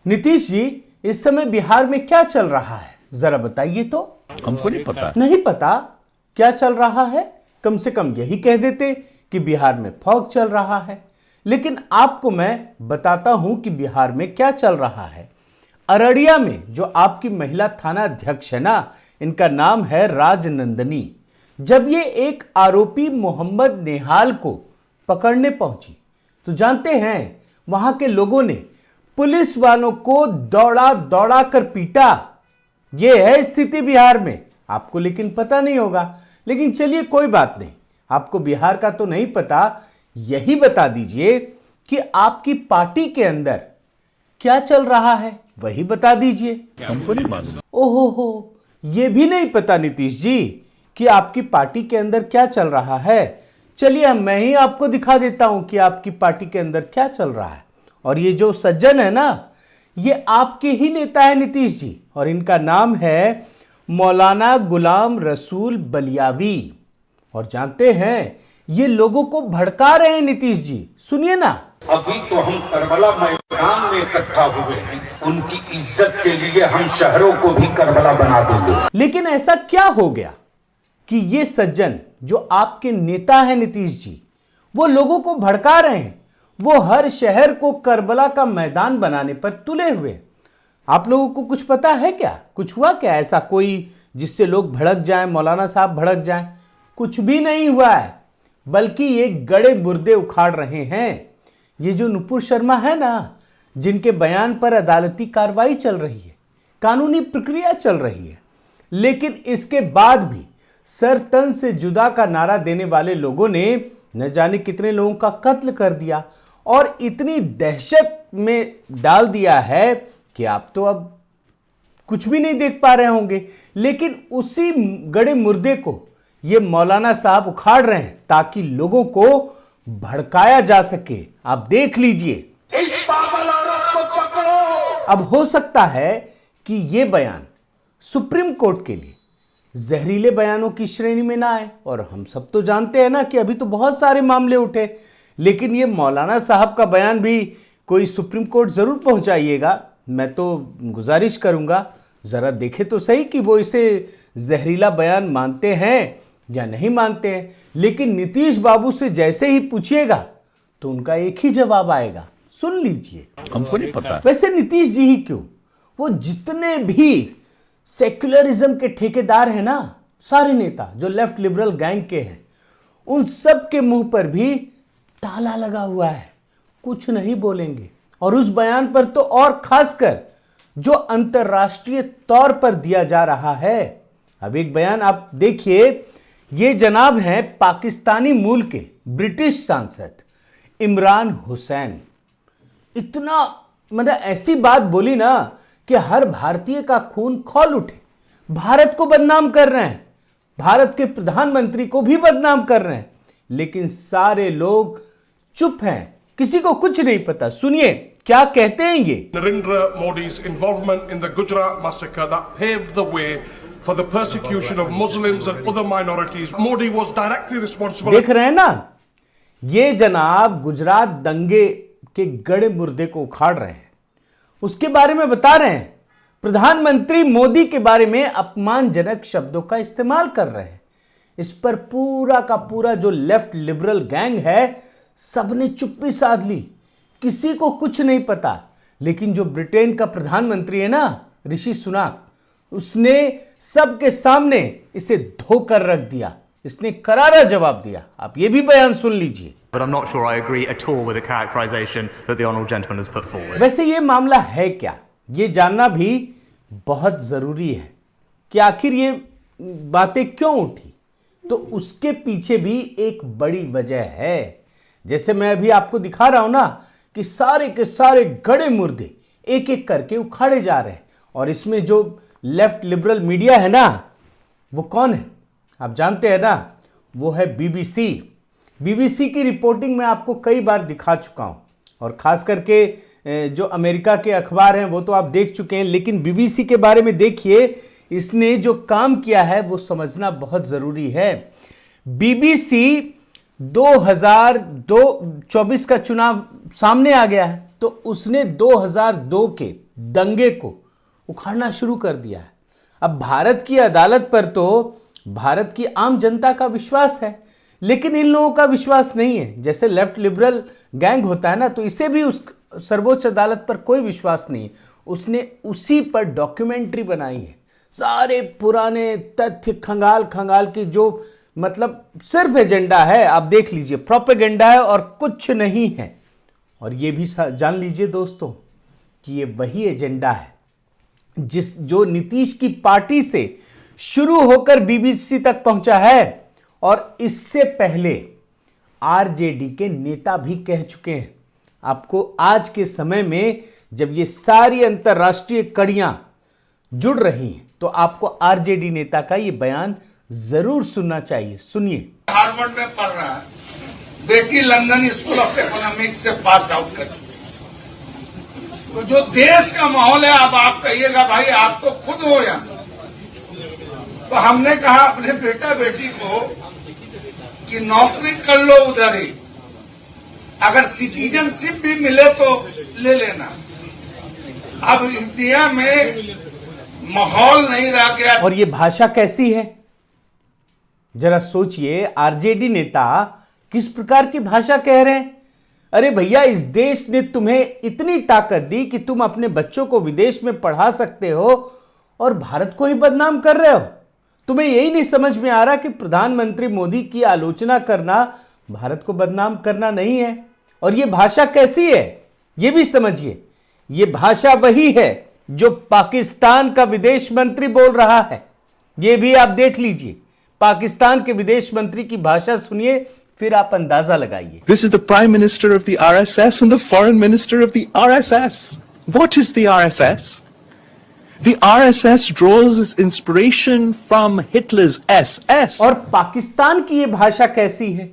नीतीश जी, इस समय बिहार में क्या चल रहा है, जरा बताइए तो। हमको नहीं पता। नहीं पता क्या चल रहा है? कम से कम यही कह देते कि बिहार में फॉग चल रहा है। लेकिन आपको मैं बताता हूं कि बिहार में क्या चल रहा है। अररिया में जो आपकी महिला थाना अध्यक्ष है ना, इनका नाम है राजनंदनी। जब ये एक आरोपी मोहम्मद नेहाल को पकड़ने पहुंची तो जानते हैं वहां के लोगों ने पुलिस वालों को दौड़ा दौड़ा कर पीटा। यह है स्थिति बिहार में। आपको लेकिन पता नहीं होगा। लेकिन चलिए कोई बात नहीं, आपको बिहार का तो नहीं पता, यही बता दीजिए कि आपकी पार्टी के अंदर क्या चल रहा है, वही बता दीजिए। हमको नहीं मालूम। ओहो हो, ये भी नहीं पता नीतीश जी कि आपकी पार्टी के अंदर क्या चल रहा है। चलिए मैं ही आपको दिखा देता हूं कि आपकी पार्टी के अंदर क्या चल रहा है। और ये जो सज्जन है ना, ये आपके ही नेता है नीतीश जी, और इनका नाम है मौलाना गुलाम रसूल बलियावी। और जानते हैं ये लोगों को भड़का रहे हैं नीतीश जी, सुनिए ना। अभी तो हम करबला मैदान में इकट्ठा हुए हैं, उनकी इज्जत के लिए हम शहरों को भी करबला बना देंगे। लेकिन ऐसा क्या हो गया कि ये सज्जन जो आपके नेता है नीतीश जी, वो लोगों को भड़का रहे हैं। वो हर शहर को करबला का मैदान बनाने पर तुले हुए। आप लोगों को कुछ पता है क्या? कुछ हुआ क्या ऐसा कोई जिससे लोग भड़क जाएं, मौलाना साहब भड़क जाएं? कुछ भी नहीं हुआ है, बल्कि ये गड़े मुर्दे उखाड़ रहे हैं। ये जो नुपुर शर्मा है ना, जिनके बयान पर अदालती कार्रवाई चल रही है, कानूनी प्रक्रिया चल रही है, लेकिन इसके बाद भी सर तन से जुदा का नारा देने वाले लोगों ने न जाने कितने लोगों का कत्ल कर दिया और इतनी दहशत में डाल दिया है कि आप तो अब कुछ भी नहीं देख पा रहे होंगे। लेकिन उसी गड़े मुर्दे को ये मौलाना साहब उखाड़ रहे हैं ताकि लोगों को भड़काया जा सके। आप देख लीजिए। इस पागल औरत को पकड़ो। अब हो सकता है कि ये बयान सुप्रीम कोर्ट के लिए जहरीले बयानों की श्रेणी में ना आए, और हम सब तो जानते हैं ना कि अभी तो बहुत सारे मामले उठे, लेकिन ये मौलाना साहब का बयान भी कोई सुप्रीम कोर्ट जरूर पहुंचाइएगा। मैं तो गुजारिश करूंगा, जरा देखे तो सही कि वो इसे जहरीला बयान मानते हैं या नहीं मानते हैं। लेकिन नीतीश बाबू से जैसे ही पूछिएगा तो उनका एक ही जवाब आएगा, सुन लीजिए। हमको नहीं पता। वैसे नीतीश जी ही क्यों, वो जितने भी सेक्युलरिज्म के ठेकेदार हैं ना, सारे नेता जो लेफ्ट लिबरल गैंग के हैं, उन सब के मुंह पर भी ताला लगा हुआ है, कुछ नहीं बोलेंगे। और उस बयान पर तो और खासकर जो अंतर्राष्ट्रीय तौर पर दिया जा रहा है। अब एक बयान आप देखिए। ये जनाब हैं पाकिस्तानी मूल के ब्रिटिश सांसद इमरान हुसैन। इतना मतलब ऐसी बात बोली ना कि हर भारतीय का खून खौल उठे। भारत को बदनाम कर रहे हैं, भारत के प्रधानमंत्री को भी बदनाम कर रहे हैं, लेकिन सारे लोग चुप हैं, किसी को कुछ नहीं पता। सुनिए क्या कहते हैं ये। Narendra Modi's involvement in the Gujarat massacre that paved the way for the persecution of Muslims and other minorities. Modi was directly responsible. देख रहे हैं ना, ये जनाब गुजरात दंगे के गड़े मुर्दे को उखाड़ रहे हैं, उसके बारे में बता रहे हैं। प्रधानमंत्री मोदी के बारे में अपमानजनक शब्दों का इस्तेमाल कर रहे हैं। इस पर पूरा का पूरा जो लेफ्ट लिबरल गैंग है, सबने चुप्पी साध ली, किसी को कुछ नहीं पता। लेकिन जो ब्रिटेन का प्रधानमंत्री है ना, ऋषि सुनाक, उसने सबके सामने इसे धोकर रख दिया। इसने करारा जवाब दिया। आप ये भी बयान सुन लीजिए। But I'm not sure I agree at all with the characterization that the honourable gentleman has put forward. वैसे ये मामला है क्या, ये जानना भी बहुत जरूरी है कि आखिर ये बातें क्यों उठी। तो उसके पीछे भी एक बड़ी वजह है। जैसे मैं अभी आपको दिखा रहा हूं ना कि सारे के सारे गड़े मुर्दे एक एक करके उखाड़े जा रहे हैं। और इसमें जो लेफ्ट लिबरल मीडिया है ना, वो कौन है आप जानते हैं ना, वो है बीबीसी। बीबीसी की रिपोर्टिंग मैं आपको कई बार दिखा चुका हूं, और खास करके जो अमेरिका के अखबार हैं वो तो आप देख चुके हैं, लेकिन बीबीसी के बारे में देखिए, इसने जो काम किया है वो समझना बहुत जरूरी है। बीबीसी 2024 का चुनाव सामने आ गया है, तो उसने 2002 के दंगे को उखाड़ना शुरू कर दिया है। अब भारत की अदालत पर तो भारत की आम जनता का विश्वास है, लेकिन इन लोगों का विश्वास नहीं है। जैसे लेफ्ट लिबरल गैंग होता है ना, तो इसे भी उस सर्वोच्च अदालत पर कोई विश्वास नहीं है। उसने उसी पर डॉक्यूमेंट्री बनाई है, सारे पुराने तथ्य खंगाल खंगाल की, जो मतलब सिर्फ एजेंडा है, आप देख लीजिए, प्रोपेगेंडा है और कुछ नहीं है। और ये भी जान लीजिए दोस्तों कि ये वही एजेंडा है जो नीतीश की पार्टी से शुरू होकर बीबीसी तक पहुंचा है, और इससे पहले आरजेडी के नेता भी कह चुके हैं। आपको आज के समय में जब ये सारी अंतर्राष्ट्रीय कड़ियां जुड़ रही हैं, तो आपको आरजेडी नेता का ये बयान जरूर सुनना चाहिए। सुनिए। हार्वर्ड में पढ़ रहा है, बेटी लंदन स्कूल ऑफ इकोनॉमिक्स से पास आउट कर चुकी है। तो जो देश का माहौल है, अब आप कहिएगा भाई आप तो खुद हो या, तो हमने कहा अपने बेटा बेटी को कि नौकरी कर लो उधर ही, अगर सिटीजनशिप भी मिले तो ले लेना। अब इंडिया में माहौल नहीं रह गया। और ये भाषा कैसी है, जरा सोचिए। आरजेडी नेता किस प्रकार की भाषा कह रहे हैं। अरे भैया, इस देश ने तुम्हें इतनी ताकत दी कि तुम अपने बच्चों को विदेश में पढ़ा सकते हो और भारत को ही बदनाम कर रहे हो। तुम्हें यही नहीं समझ में आ रहा कि प्रधानमंत्री मोदी की आलोचना करना भारत को बदनाम करना नहीं है। और यह भाषा कैसी है, यह भी समझिए। यह भाषा वही है जो पाकिस्तान का विदेश मंत्री बोल रहा है। यह भी आप देख लीजिए। पाकिस्तान के विदेश मंत्री की भाषा सुनिए, फिर आप अंदाजा लगाइए। This is the Prime Minister of the RSS and the Foreign Minister of the RSS. What is the RSS? The RSS draws its inspiration from Hitler's SS. और पाकिस्तान की ये भाषा कैसी है,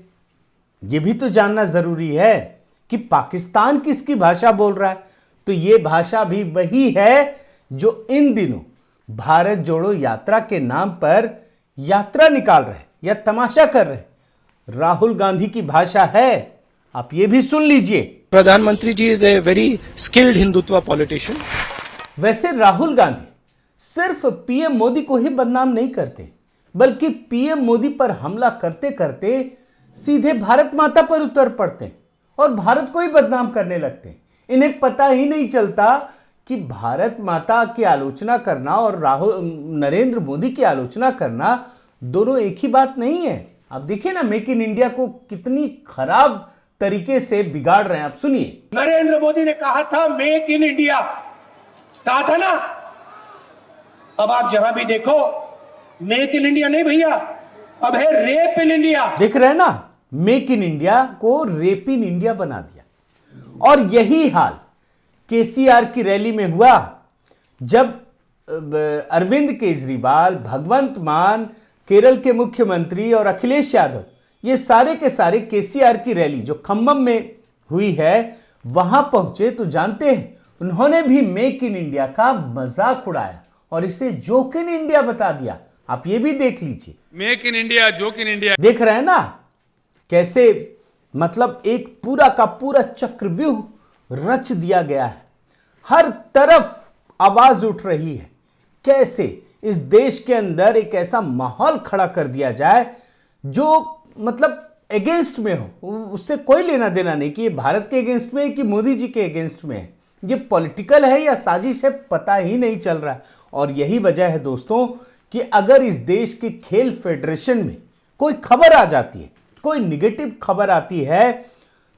ये भी तो जानना जरूरी है कि पाकिस्तान किसकी भाषा बोल रहा है। तो ये भाषा भी वही है जो इन दिनों भारत जोड़ो यात्रा के नाम पर यात्रा निकाल रहे या तमाशा कर रहे राहुल गांधी की भाषा है। आप ये भी सुन लीजिए। प्रधानमंत्री ji is a very skilled Hindutva politician. वैसे राहुल गांधी सिर्फ पीएम मोदी को ही बदनाम नहीं करते, बल्कि पीएम मोदी पर हमला करते करते सीधे भारत माता पर उतर पड़ते और भारत को ही बदनाम करने लगते। इन्हें पता ही नहीं चलता कि भारत माता की आलोचना करना और नरेंद्र मोदी की आलोचना करना दोनों एक ही बात नहीं है। आप देखिए ना, मेक इन इंडिया को कितनी खराब तरीके से बिगाड़ रहे हैं। आप सुनिए। नरेंद्र मोदी ने कहा था मेक इन इंडिया, कहा था ना। अब आप जहां भी देखो मेक इन इंडिया नहीं भैया, अब है रेप इन इंडिया। देख रहे हैं ना, मेक इन इंडिया को रेप इन इंडिया बना दिया। और यही हाल केसीआर की रैली में हुआ, जब अरविंद केजरीवाल, भगवंत मान, केरल के मुख्यमंत्री और अखिलेश यादव, ये सारे के सारे केसीआर की रैली जो खम्मम में हुई है वहां पहुंचे, तो जानते हैं उन्होंने भी मेक इन इंडिया का मजाक उड़ाया और इसे जोक इन इंडिया बता दिया। आप ये भी देख लीजिए। Make in India, joke in India. देख रहे हैं ना कैसे मतलब एक पूरा का पूरा चक्रव्यूह रच दिया गया है। हर तरफ आवाज उठ रही है कैसे इस देश के अंदर एक ऐसा माहौल खड़ा कर दिया जाए जो मतलब अगेंस्ट में हो। उससे कोई लेना देना नहीं कि ये भारत के अगेंस्ट में है कि मोदी जी के अगेंस्ट में है। ये पॉलिटिकल है या साजिश है, पता ही नहीं चल रहा। और यही वजह है दोस्तों कि अगर इस देश के खेल फेडरेशन में कोई खबर आ जाती है, कोई निगेटिव खबर आती है,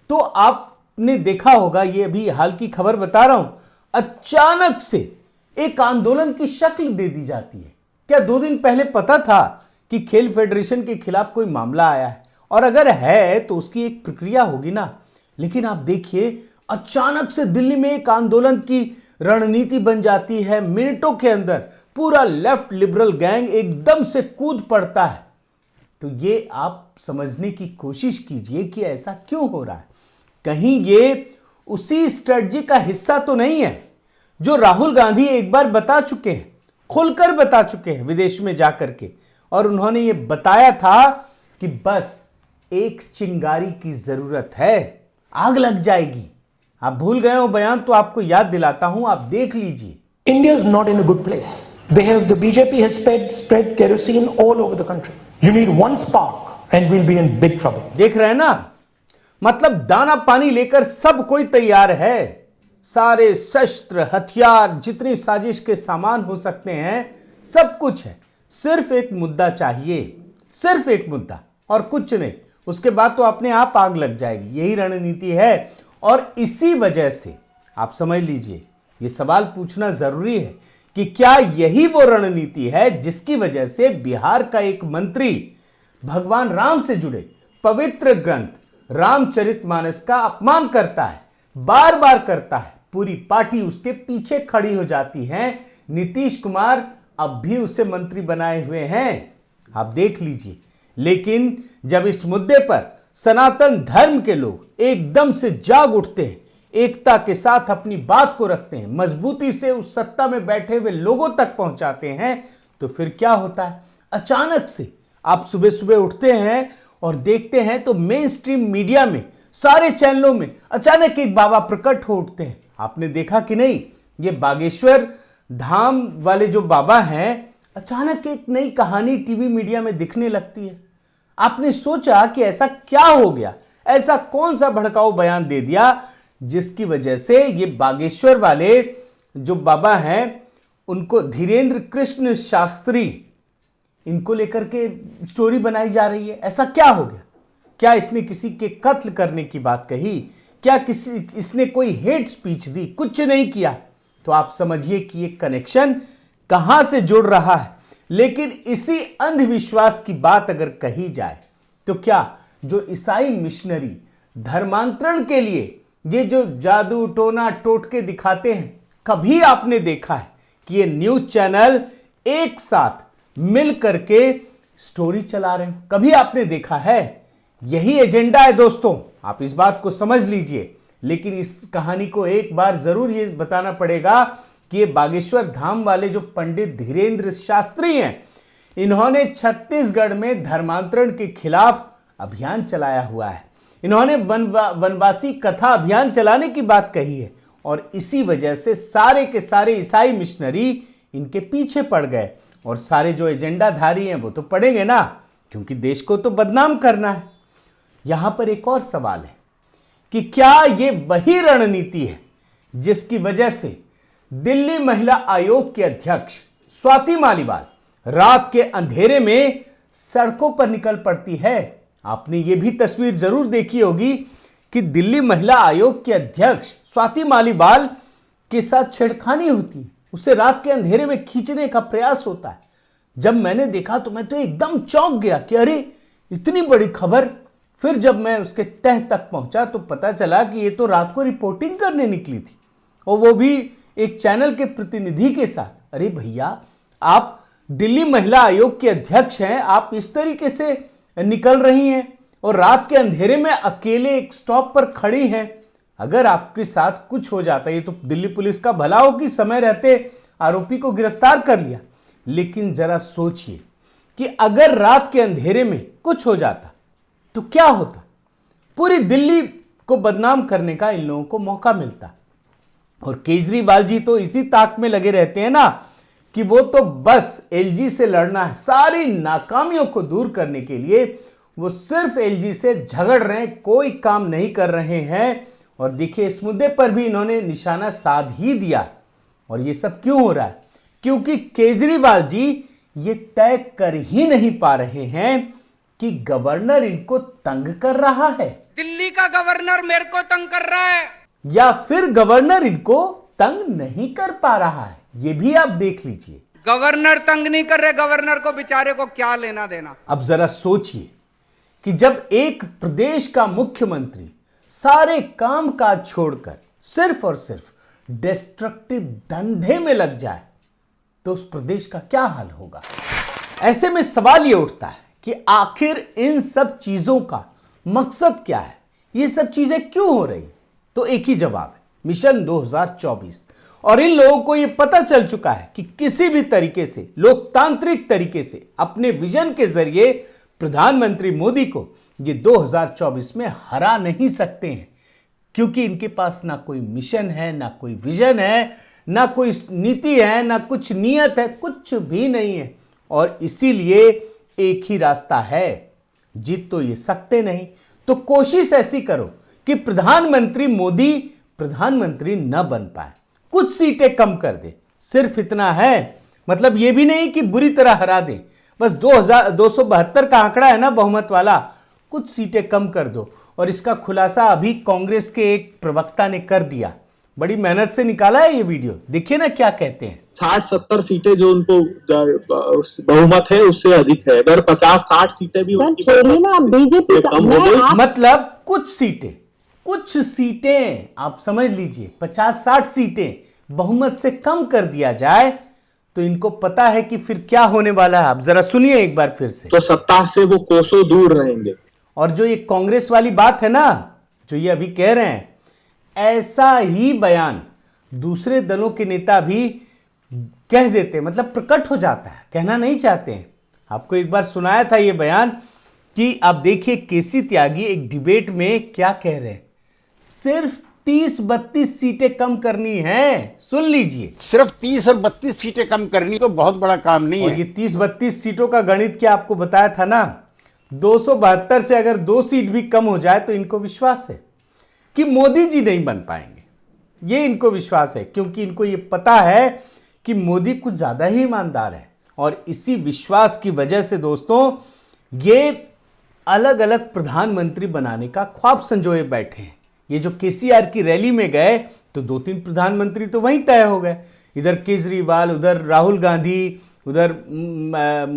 तो आपने देखा होगा, ये अभी हाल की खबर बता रहा हूं, अचानक से एक आंदोलन की शक्ल दे दी जाती है। क्या 2 दिन पहले पता था कि खेल फेडरेशन के खिलाफ कोई मामला आया है? और अगर है तो उसकी एक प्रक्रिया होगी ना। लेकिन आप देखिए, अचानक से दिल्ली में एक आंदोलन की रणनीति बन जाती है। मिनटों के अंदर पूरा लेफ्ट लिबरल गैंग एकदम से कूद पड़ता है। तो ये आप समझने की कोशिश कीजिए कि ऐसा क्यों हो रहा है। कहीं ये उसी स्ट्रेटजी का हिस्सा तो नहीं है जो राहुल गांधी एक बार बता चुके हैं, खुलकर बता चुके हैं विदेश में जाकर के। और उन्होंने ये बताया था कि बस एक चिंगारी की जरूरत है, आग लग जाएगी। आप भूल गए हो बयान, तो आपको याद दिलाता हूं, आप देख लीजिए। India is not in a good place. The BJP has spread kerosene all over the country. You need one spark and we'll be in big trouble. देख रहे हैं ना, मतलब दाना पानी लेकर सब कोई तैयार है। सारे शस्त्र हथियार जितनी साजिश के सामान हो सकते हैं सब कुछ है। सिर्फ एक मुद्दा चाहिए, सिर्फ एक मुद्दा और कुछ नहीं। उसके बाद तो अपने आप आग लग जाएगी। यही रणनीति है और इसी वजह से आप समझ लीजिए, ये सवाल पूछना जरूरी है कि क्या यही वो रणनीति है जिसकी वजह से बिहार का एक मंत्री भगवान राम से जुड़े पवित्र ग्रंथ रामचरितमानस का अपमान करता है, बार बार करता है, पूरी पार्टी उसके पीछे खड़ी हो जाती है। नीतीश कुमार अब भी उसे मंत्री बनाए हुए हैं, आप देख लीजिए। लेकिन जब इस मुद्दे पर सनातन धर्म के लोग एकदम से जाग उठते हैं, एकता के साथ अपनी बात को रखते हैं, मजबूती से उस सत्ता में बैठे हुए लोगों तक पहुंचाते हैं, तो फिर क्या होता है? अचानक से आप सुबह सुबह उठते हैं और देखते हैं तो मेन स्ट्रीम मीडिया में सारे चैनलों में अचानक एक बाबा प्रकट हो उठते हैं। आपने देखा कि नहीं, ये बागेश्वर धाम वाले जो बाबा हैं, अचानक एक नई कहानी टीवी मीडिया में दिखने लगती है। आपने सोचा कि ऐसा क्या हो गया, ऐसा कौन सा भड़काऊ बयान दे दिया जिसकी वजह से ये बागेश्वर वाले जो बाबा हैं, उनको धीरेन्द्र कृष्ण शास्त्री, इनको लेकर के स्टोरी बनाई जा रही है। ऐसा क्या हो गया? क्या इसने किसी के कत्ल करने की बात कही? क्या इसने कोई हेट स्पीच दी? कुछ नहीं किया। तो आप समझिए कि ये कनेक्शन कहां से जुड़ रहा है। लेकिन इसी अंधविश्वास की बात अगर कही जाए तो क्या जो ईसाई मिशनरी धर्मांतरण के लिए ये जो जादू टोना टोटके दिखाते हैं, कभी आपने देखा है कि ये न्यूज चैनल एक साथ मिल करके स्टोरी चला रहे हैं? कभी आपने देखा है? यही एजेंडा है दोस्तों, आप इस बात को समझ लीजिए। लेकिन इस कहानी को एक बार जरूर ये बताना पड़ेगा कि ये बागेश्वर धाम वाले जो पंडित धीरेन्द्र शास्त्री हैं, इन्होंने छत्तीसगढ़ में धर्मांतरण के खिलाफ अभियान चलाया हुआ है। इन्होंने वनवासी कथा अभियान चलाने की बात कही है और इसी वजह से सारे के सारे ईसाई मिशनरी इनके पीछे पड़ गए। और सारे जो एजेंडाधारी हैं वो तो पड़ेंगे ना, क्योंकि देश को तो बदनाम करना है। यहां पर एक और सवाल है कि क्या ये वही रणनीति है जिसकी वजह से दिल्ली महिला आयोग के अध्यक्ष स्वाति मालीवाल रात के अंधेरे में सड़कों पर निकल पड़ती है? आपने ये भी तस्वीर जरूर देखी होगी कि दिल्ली महिला आयोग के अध्यक्ष स्वाति मालीवाल के साथ छेड़खानी होती है, उसे रात के अंधेरे में खींचने का प्रयास होता है। जब मैंने देखा तो मैं तो एकदम चौंक गया कि अरे इतनी बड़ी खबर। फिर जब मैं उसके तह तक पहुंचा तो पता चला कि ये तो रात को रिपोर्टिंग करने निकली थी, और वो भी एक चैनल के प्रतिनिधि के साथ। अरे भैया, आप दिल्ली महिला आयोग के अध्यक्ष हैं, आप इस तरीके से निकल रही हैं और रात के अंधेरे में अकेले एक स्टॉप पर खड़ी हैं। अगर आपके साथ कुछ हो जाता, ये तो दिल्ली पुलिस का भला हो कि समय रहते आरोपी को गिरफ्तार कर लिया। लेकिन जरा सोचिए कि अगर रात के अंधेरे में कुछ हो जाता तो क्या होता? पूरी दिल्ली को बदनाम करने का इन लोगों को मौका मिलता। और केजरीवाल जी तो इसी ताक में लगे रहते हैं ना कि वो तो बस एलजी से लड़ना है। सारी नाकामियों को दूर करने के लिए वो सिर्फ एलजी से झगड़ रहे हैं, कोई काम नहीं कर रहे हैं। और देखिए, इस मुद्दे पर भी इन्होंने निशाना साध ही दिया। और ये सब क्यों हो रहा है? क्योंकि केजरीवाल जी ये तय कर ही नहीं पा रहे हैं कि गवर्नर इनको तंग कर रहा है, दिल्ली का गवर्नर मेरे को तंग कर रहा है, या फिर गवर्नर इनको तंग नहीं कर पा रहा है। ये भी आप देख लीजिए। गवर्नर तंग नहीं कर रहे, गवर्नर को बेचारे को क्या लेना देना। अब जरा सोचिए कि जब एक प्रदेश का मुख्यमंत्री सारे काम काज छोड़कर सिर्फ और सिर्फ डिस्ट्रक्टिव धंधे में लग जाए तो उस प्रदेश का क्या हाल होगा। ऐसे में सवाल यह उठता है कि आखिर इन सब चीजों का मकसद क्या है, ये सब चीजें क्यों हो रही? तो एक ही जवाब है, मिशन 2024। और इन लोगों को यह पता चल चुका है कि किसी भी तरीके से, लोकतांत्रिक तरीके से अपने विजन के जरिए प्रधानमंत्री मोदी को ये 2024 में हरा नहीं सकते हैं। क्योंकि इनके पास ना कोई मिशन है, ना कोई विजन है, ना कोई नीति है, ना कुछ नियत है, कुछ भी नहीं है। और इसीलिए एक ही रास्ता है, जीत तो ये सकते नहीं। तो कोशिश ऐसी करो कि प्रधानमंत्री मोदी प्रधानमंत्री न बन पाए, कुछ सीटें कम कर दे, सिर्फ इतना है। मतलब ये भी नहीं कि बुरी तरह हरा दे, बस 272 का आंकड़ा है ना बहुमत वाला, कुछ सीटें कम कर दो। और इसका खुलासा अभी कांग्रेस के एक प्रवक्ता ने कर दिया, बड़ी मेहनत से निकाला है ये वीडियो, देखिए ना क्या कहते हैं। 60-70 सीटें जो उनको बहुमत है उससे अधिक है, अगर 50-60 सीटें भी बीजेपी कम हो गई, मतलब कुछ सीटें आप समझ लीजिए, 50-60 सीटें बहुमत से कम कर दिया जाए तो इनको पता है कि फिर क्या होने वाला है। आप जरा सुनिए एक बार फिर से। तो सत्ता से वो कोसों दूर रहेंगे। और जो ये कांग्रेस वाली बात है ना, जो ये अभी कह रहे हैं, ऐसा ही बयान दूसरे दलों के नेता भी कह देते हैं, मतलब प्रकट हो जाता है, कहना नहीं चाहते हैं। आपको एक बार सुनाया था ये बयान कि आप देखिए केसी त्यागी एक डिबेट में क्या कह रहे हैं, सिर्फ 30-32 सीटें कम करनी है। सुन लीजिए, सिर्फ 30 और 32 सीटें कम करनी तो बहुत बड़ा काम नहीं है। ये 30-32 सीटों का गणित क्या आपको बताया था ना, 272 से अगर 2 सीट भी कम हो जाए तो इनको विश्वास है कि मोदी जी नहीं बन पाएंगे। ये इनको विश्वास है क्योंकि इनको ये पता है कि मोदी कुछ ज्यादा ही ईमानदार है। और इसी विश्वास की वजह से दोस्तों ये अलग अलग प्रधानमंत्री बनाने का ख्वाब संजोए बैठे हैं। ये जो केसीआर की रैली में गए तो 2-3 प्रधानमंत्री तो वहीं तय हो गए, इधर केजरीवाल, उधर राहुल गांधी, उधर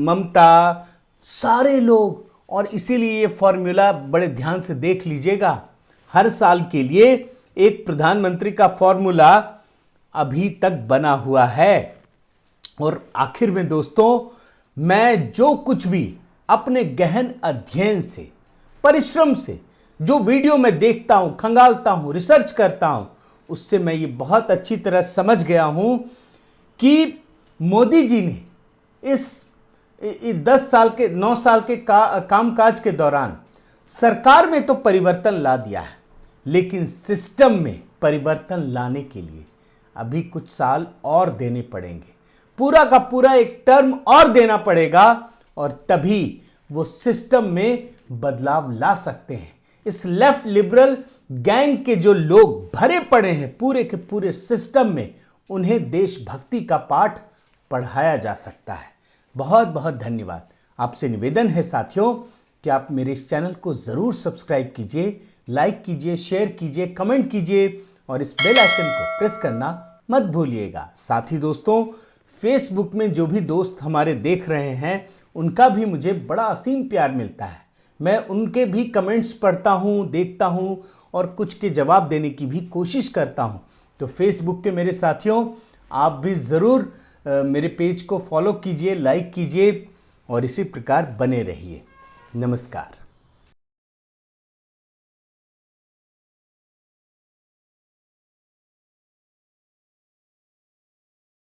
ममता, सारे लोग। और इसीलिए ये फॉर्मूला बड़े ध्यान से देख लीजिएगा, हर साल के लिए एक प्रधानमंत्री का फॉर्मूला अभी तक बना हुआ है। और आखिर में दोस्तों, मैं जो कुछ भी अपने गहन अध्ययन से, परिश्रम से, जो वीडियो में देखता हूं, खंगालता हूं, रिसर्च करता हूं, उससे मैं ये बहुत अच्छी तरह समझ गया हूं कि मोदी जी ने इस 10 साल के 9 साल के कामकाज के दौरान सरकार में तो परिवर्तन ला दिया है, लेकिन सिस्टम में परिवर्तन लाने के लिए अभी कुछ साल और देने पड़ेंगे, पूरा का पूरा एक टर्म और देना पड़ेगा, और तभी वो सिस्टम में बदलाव ला सकते हैं। इस लेफ्ट लिबरल गैंग के जो लोग भरे पड़े हैं पूरे के पूरे सिस्टम में, उन्हें देशभक्ति का पाठ पढ़ाया जा सकता है। बहुत बहुत धन्यवाद। आपसे निवेदन है साथियों कि आप मेरे इस चैनल को ज़रूर सब्सक्राइब कीजिए, लाइक कीजिए, शेयर कीजिए, कमेंट कीजिए और इस बेल आइकन को प्रेस करना मत भूलिएगा। साथ ही दोस्तों, फेसबुक में जो भी दोस्त हमारे देख रहे हैं उनका भी मुझे बड़ा असीम प्यार मिलता है। मैं उनके भी कमेंट्स पढ़ता हूँ, देखता हूँ और कुछ के जवाब देने की भी कोशिश करता हूँ। तो फेसबुक के मेरे साथियों, आप भी ज़रूर मेरे पेज को फॉलो कीजिए, लाइक कीजिए और इसी प्रकार बने रहिए। नमस्कार।